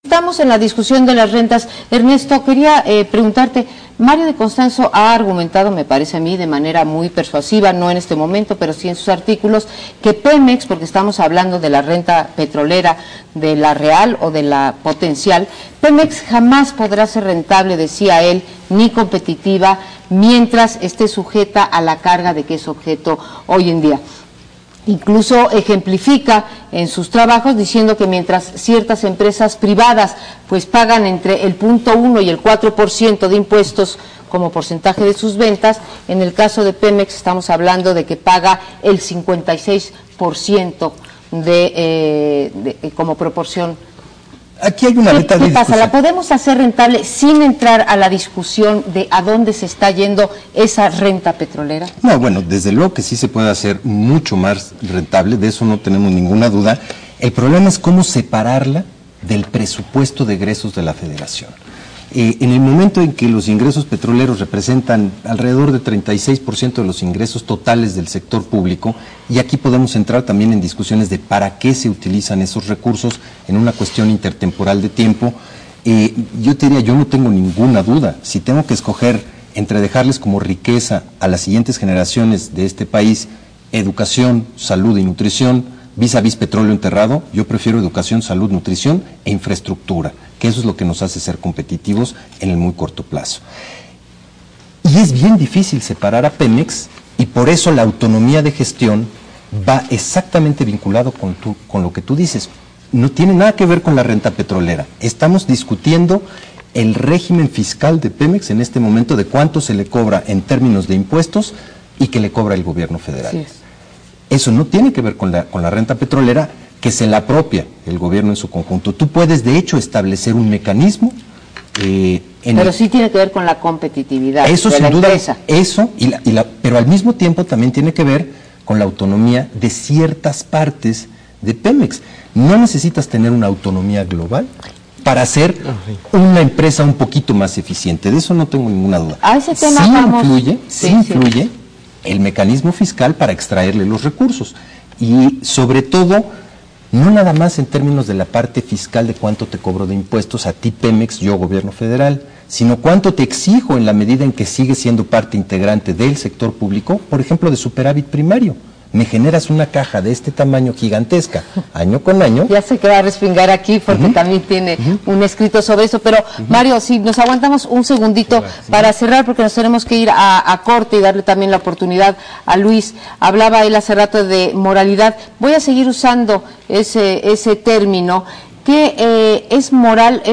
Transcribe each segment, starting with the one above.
Estamos en la discusión de las rentas. Ernesto, quería preguntarte, Mario de Constanzo ha argumentado, me parece a mí, de manera muy persuasiva, no en este momento, pero sí en sus artículos, que Pemex, porque estamos hablando de la renta petrolera, de la real o de la potencial, Pemex jamás podrá ser rentable, decía él, ni competitiva, mientras esté sujeta a la carga de que es objeto hoy en día. Incluso ejemplifica en sus trabajos diciendo que mientras ciertas empresas privadas pues pagan entre el 0.1 y el 4% de impuestos como porcentaje de sus ventas, en el caso de Pemex estamos hablando de que paga el 56% como proporción. Aquí hay una meta de discusión. ¿Qué pasa? ¿La podemos hacer rentable sin entrar a la discusión de a dónde se está yendo esa renta petrolera? No, bueno, desde luego que sí se puede hacer mucho más rentable, de eso no tenemos ninguna duda. El problema es cómo separarla del presupuesto de egresos de la Federación. En el momento en que los ingresos petroleros representan alrededor de 36% de los ingresos totales del sector público, y aquí podemos entrar también en discusiones de para qué se utilizan esos recursos en una cuestión intertemporal de tiempo, yo te diría, yo no tengo ninguna duda, si tengo que escoger entre dejarles como riqueza a las siguientes generaciones de este país educación, salud y nutrición, vis a vis petróleo enterrado, yo prefiero educación, salud, nutrición e infraestructura, que eso es lo que nos hace ser competitivos en el muy corto plazo. Y es bien difícil separar a Pemex, y por eso la autonomía de gestión va exactamente vinculado con lo que tú dices. No tiene nada que ver con la renta petrolera. Estamos discutiendo el régimen fiscal de Pemex en este momento, de cuánto se le cobra en términos de impuestos y que le cobra el gobierno federal. Sí. Eso no tiene que ver con la renta petrolera, que se la apropia el gobierno en su conjunto. Tú puedes, de hecho, establecer un mecanismo. Pero sí tiene que ver con la competitividad eso, de sin la duda, empresa. Eso, pero al mismo tiempo también tiene que ver con la autonomía de ciertas partes de Pemex. No necesitas tener una autonomía global para ser una empresa un poquito más eficiente. De eso no tengo ninguna duda. A ese tema sí influye el mecanismo fiscal para extraerle los recursos. Y sobre todo, no nada más en términos de la parte fiscal de cuánto te cobro de impuestos a ti Pemex, yo gobierno federal, sino cuánto te exijo en la medida en que sigues siendo parte integrante del sector público, por ejemplo, de superávit primario. Me generas una caja de este tamaño gigantesca, año con año. Ya se queda a respingar aquí porque también tiene un escrito sobre eso, pero Mario, si nos aguantamos un segundito para cerrar, porque nos tenemos que ir a corte y darle también la oportunidad a Luis. Hablaba él hace rato de moralidad. Voy a seguir usando ese término, que es moral.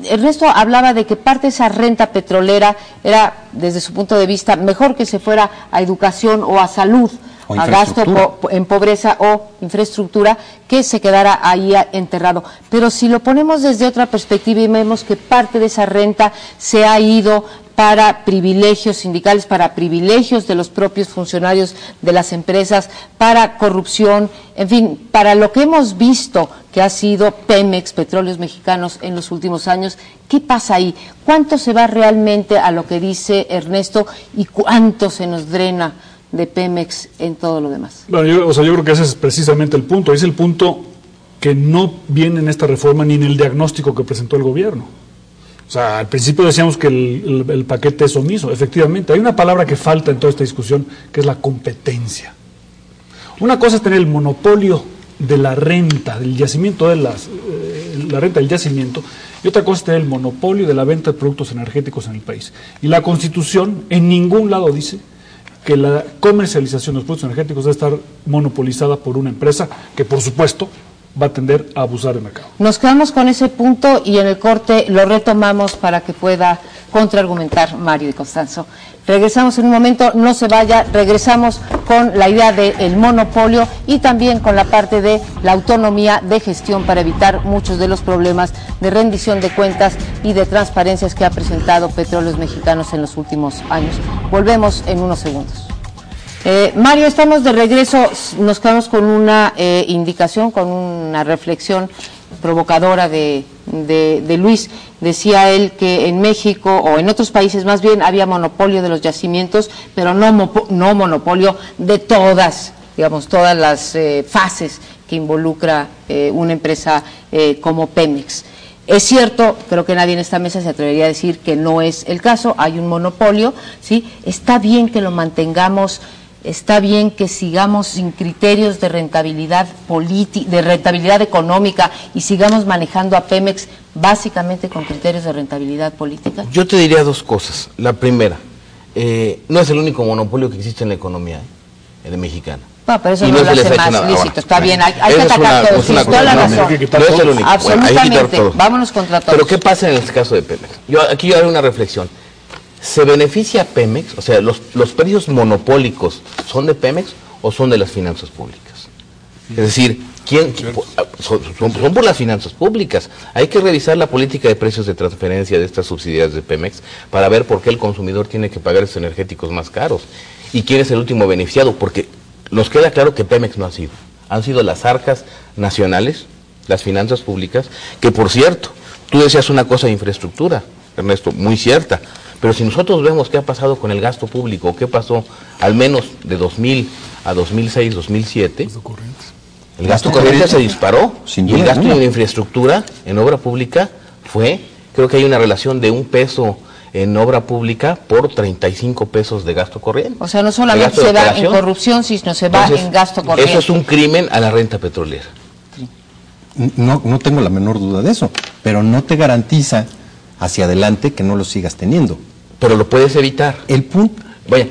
Ernesto hablaba de que parte de esa renta petrolera era, desde su punto de vista, mejor que se fuera a educación o a salud, a gasto en pobreza o infraestructura, que se quedara ahí enterrado. Pero si lo ponemos desde otra perspectiva y vemos que parte de esa renta se ha ido para privilegios sindicales, para privilegios de los propios funcionarios de las empresas, para corrupción, en fin, para lo que hemos visto que ha sido Pemex, Petróleos Mexicanos en los últimos años, ¿qué pasa ahí? ¿Cuánto se va realmente a lo que dice Ernesto y cuánto se nos drena de Pemex en todo lo demás? Bueno, yo creo que ese es precisamente el punto. Es el punto que no viene en esta reforma ni en el diagnóstico que presentó el gobierno. O sea, al principio decíamos que el paquete es omiso. Efectivamente, hay una palabra que falta en toda esta discusión, que es la competencia. Una cosa es tener el monopolio de la renta, del yacimiento, la renta del yacimiento, y otra cosa es tener el monopolio de la venta de productos energéticos en el país. Y la Constitución en ningún lado dice que la comercialización de los productos energéticos debe estar monopolizada por una empresa que, por supuesto, va a tender a abusar del mercado. Nos quedamos con ese punto y en el corte lo retomamos para que pueda contraargumentar Mario de Constanzo. Regresamos en un momento, no se vaya, regresamos con la idea del monopolio y también con la parte de la autonomía de gestión para evitar muchos de los problemas de rendición de cuentas y de transparencias que ha presentado Petróleos Mexicanos en los últimos años. Volvemos en unos segundos. Mario, estamos de regreso, nos quedamos con una indicación, con una reflexión provocadora de Luis. Decía él que en México, o en otros países más bien, había monopolio de los yacimientos, pero no monopolio de todas, digamos, todas las fases que involucra una empresa como Pemex. Es cierto, creo que nadie en esta mesa se atrevería a decir que no es el caso, hay un monopolio, ¿sí? Está bien que lo mantengamos, está bien que sigamos sin criterios de rentabilidad política, de rentabilidad económica, y sigamos manejando a Pemex básicamente con criterios de rentabilidad política. Yo te diría dos cosas. La primera, no es el único monopolio que existe en la economía mexicana. No, pero eso y no no lo se les hace ha hecho más nada. lícito, está bien, hay que Esa es atacar todos, tienes toda la razón. No es el único. Absolutamente, vámonos contra todos. Pero ¿qué pasa en el caso de Pemex? Aquí yo haré una reflexión. ¿Se beneficia Pemex? O sea, ¿los precios monopólicos son de Pemex o son de las finanzas públicas? Es decir, son por las finanzas públicas. Hay que revisar la política de precios de transferencia de estas subsidiarias de Pemex para ver por qué el consumidor tiene que pagar esos energéticos más caros. ¿Y quién es el último beneficiado? Porque nos queda claro que Pemex no ha sido. Han sido las arcas nacionales, las finanzas públicas, que por cierto, tú decías una cosa de infraestructura, Ernesto, muy cierta, pero si nosotros vemos qué ha pasado con el gasto público, qué pasó al menos de 2000 a 2006, 2007, el gasto corriente se disparó, y el gasto en infraestructura, en obra pública, creo que hay una relación de $1 en obra pública por 35 pesos de gasto corriente. O sea, no solamente se va en corrupción, sino se va en gasto corriente. Eso es un crimen a la renta petrolera. No tengo la menor duda de eso, pero no te garantiza hacia adelante que no lo sigas teniendo. Pero lo puedes evitar. El punto... Vaya,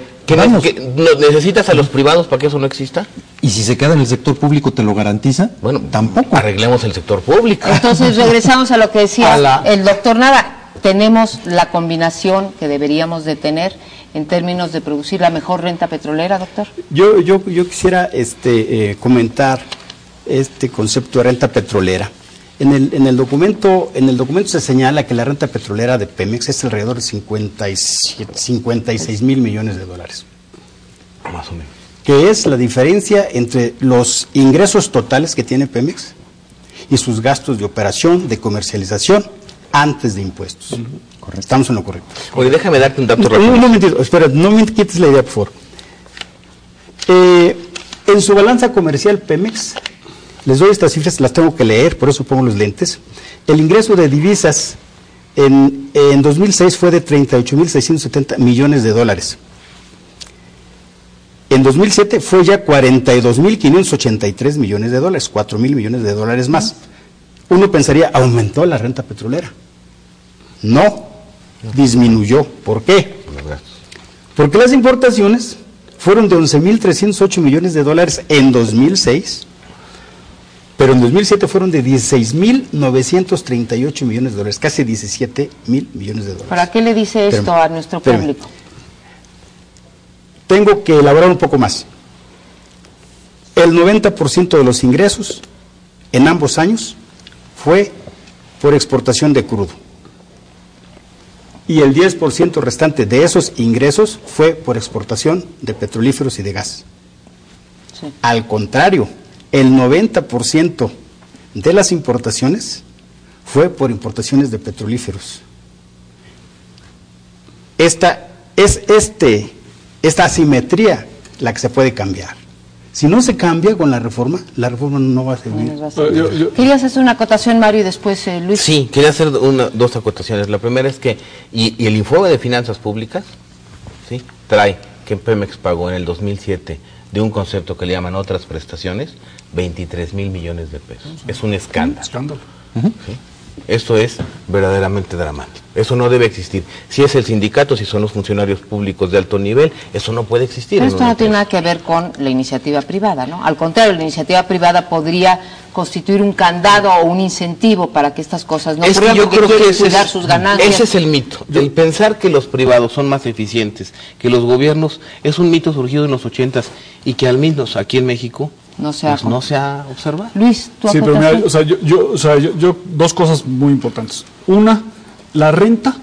¿necesitas a los privados para que eso no exista? ¿Y si se queda en el sector público te lo garantiza? Bueno, tampoco. Arreglemos el sector público. Entonces regresamos a lo que decía el doctor Nava. Tenemos la combinación que deberíamos de tener en términos de producir la mejor renta petrolera, doctor. Yo quisiera comentar este concepto de renta petrolera. En el documento se señala que la renta petrolera de Pemex es alrededor de 56 mil millones de dólares. Más o menos. Que es la diferencia entre los ingresos totales que tiene Pemex y sus gastos de operación, de comercialización, antes de impuestos. Correcto. Estamos en lo correcto. Oye, déjame darte un dato rápido. Un momentito, espera, no me quites la idea, por favor. En su balanza comercial Pemex, les doy estas cifras, las tengo que leer, por eso pongo los lentes. El ingreso de divisas en 2006 fue de 38.670 millones de dólares. En 2007 fue ya 42.583 millones de dólares, 4.000 millones de dólares más. Uno pensaría, aumentó la renta petrolera. No, disminuyó. ¿Por qué? Porque las importaciones fueron de 11.308 millones de dólares en 2006, pero en 2007 fueron de 16.938 millones de dólares, casi 17.000 millones de dólares. ¿Para qué le dice esto a nuestro público? Tengo que elaborar un poco más. El 90% de los ingresos en ambos años fue por exportación de crudo. Y el 10% restante de esos ingresos fue por exportación de petrolíferos y de gas. Sí. Al contrario, el 90% de las importaciones fue por importaciones de petrolíferos. Esta asimetría la que se puede cambiar. Si no se cambia con la reforma no va a servir. ¿Querías hacer una acotación, Mario, y después Luis? Sí, quería hacer dos acotaciones. La primera es que, y el informe de finanzas públicas, ¿sí?, trae que Pemex pagó en el 2007 de un concepto que le llaman otras prestaciones, 23.000 millones de pesos. Es un escándalo. ¿Sí? Esto es verdaderamente dramático. Eso no debe existir. Si es el sindicato, si son los funcionarios públicos de alto nivel, eso no puede existir. Pero esto no tiene nada que ver con la iniciativa privada, ¿no? Al contrario, la iniciativa privada podría constituir un candado o un incentivo para que estas cosas no ocurran, yo creo que cuidar sus ganancias. Ese es el mito. El pensar que los privados son más eficientes que los gobiernos es un mito surgido en los 80s y que al menos aquí en México no se ha observado. Luis, ¿tú sí, pero mira, yo dos cosas muy importantes. Una, la renta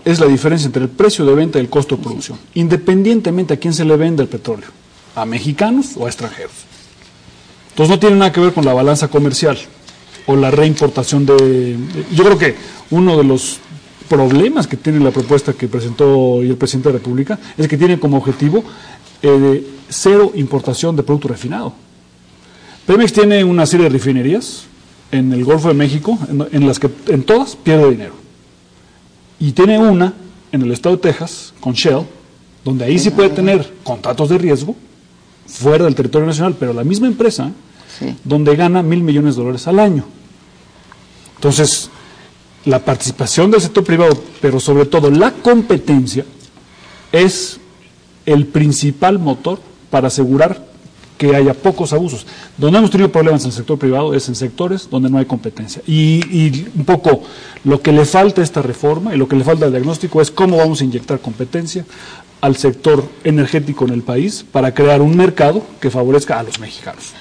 es la diferencia entre el precio de venta y el costo de producción, independientemente a quién se le vende el petróleo, a mexicanos o a extranjeros. Entonces no tiene nada que ver con la balanza comercial o la reimportación yo creo que uno de los problemas que tiene la propuesta que presentó el presidente de la República es que tiene como objetivo cero importación de producto refinado. Pemex tiene una serie de refinerías en el Golfo de México, en las que en todas pierde dinero. Y tiene una en el estado de Texas, con Shell, donde ahí sí puede tener contratos de riesgo fuera del territorio nacional, pero la misma empresa, donde gana $1,000 millones al año. Entonces, la participación del sector privado, pero sobre todo la competencia, es el principal motor para asegurar que haya pocos abusos. Donde hemos tenido problemas en el sector privado es en sectores donde no hay competencia. Y un poco lo que le falta a esta reforma y lo que le falta al diagnóstico es cómo vamos a inyectar competencia al sector energético en el país para crear un mercado que favorezca a los mexicanos.